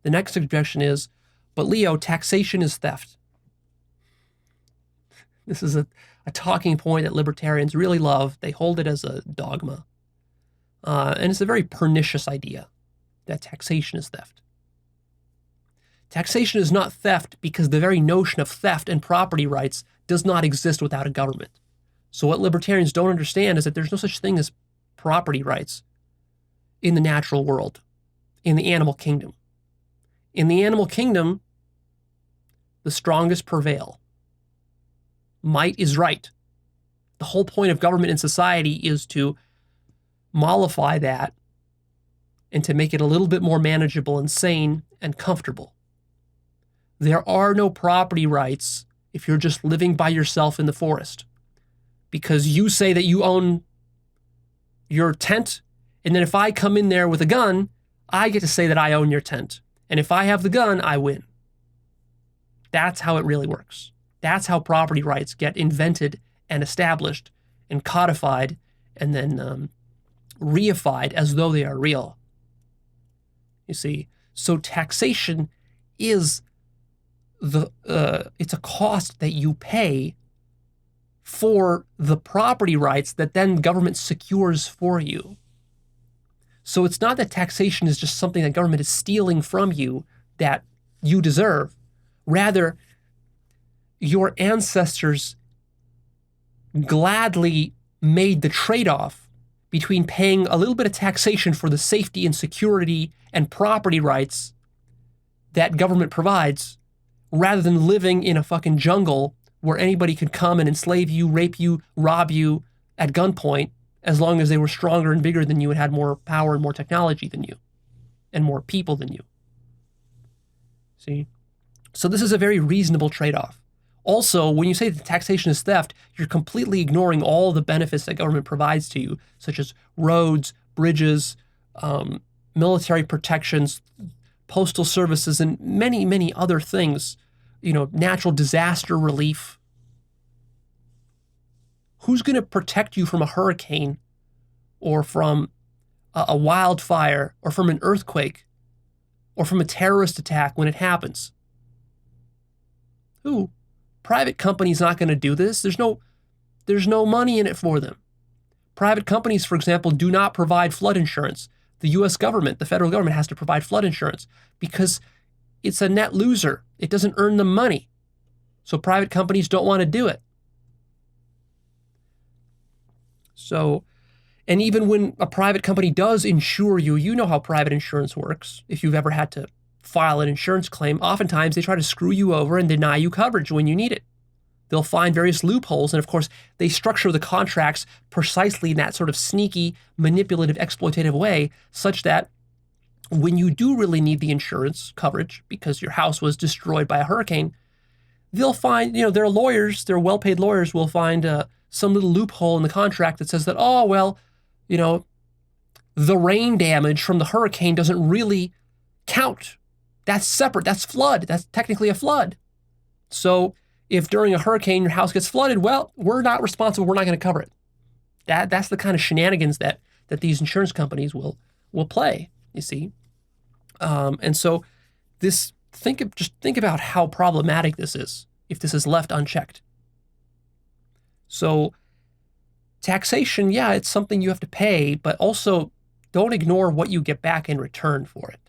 The next objection is, but Leo, taxation is theft. This is a talking point that libertarians really love. They hold it as a dogma. And it's a very pernicious idea that taxation is theft. Taxation is not theft because the very notion of theft and property rights does not exist without a government. So what libertarians don't understand is that there's no such thing as property rights in the natural world, in the animal kingdom. In the animal kingdom, the strongest prevail. Might is right. The whole point of government in society is to mollify that and to make it a little bit more manageable and sane and comfortable. There are no property rights if you're just living by yourself in the forest, because you say that you own your tent, and then if I come in there with a gun, I get to say that I own your tent. And if I have the gun, I win. That's how it really works. That's how property rights get invented and established and codified and then reified as though they are real. You see, so taxation is it's a cost that you pay for the property rights that then government secures for you. So it's not that taxation is just something that government is stealing from you that you deserve. Rather, your ancestors gladly made the trade-off between paying a little bit of taxation for the safety and security and property rights that government provides, rather than living in a fucking jungle where anybody could come and enslave you, rape you, rob you at gunpoint, as long as they were stronger and bigger than you and had more power and more technology than you and more people than you. See? So this is a very reasonable trade-off. Also, when you say that taxation is theft, you're completely ignoring all the benefits that government provides to you, such as roads, bridges, military protections, postal services, and many, many other things. You know, natural disaster relief. Who's going to protect you from a hurricane or from a wildfire or from an earthquake or from a terrorist attack when it happens? Who? Private companies not going to do this. There's no money in it for them. Private companies, for example, do not provide flood insurance. The U.S. government, the federal government, has to provide flood insurance because it's a net loser. It doesn't earn them money. So private companies don't want to do it. So, and even when a private company does insure you, you know how private insurance works. If you've ever had to file an insurance claim, oftentimes they try to screw you over and deny you coverage when you need it. They'll find various loopholes, and of course, they structure the contracts precisely in that sort of sneaky, manipulative, exploitative way, such that when you do really need the insurance coverage because your house was destroyed by a hurricane, they'll find, their lawyers, their well-paid lawyers will find some little loophole in the contract that says that, oh, well, the rain damage from the hurricane doesn't really count. That's separate. That's flood. That's technically a flood. So if during a hurricane your house gets flooded, well, we're not responsible. We're not going to cover it. That's the kind of shenanigans that these insurance companies will play, you see. And so just think about how problematic this is if this is left unchecked. So taxation, yeah, it's something you have to pay, but also don't ignore what you get back in return for it.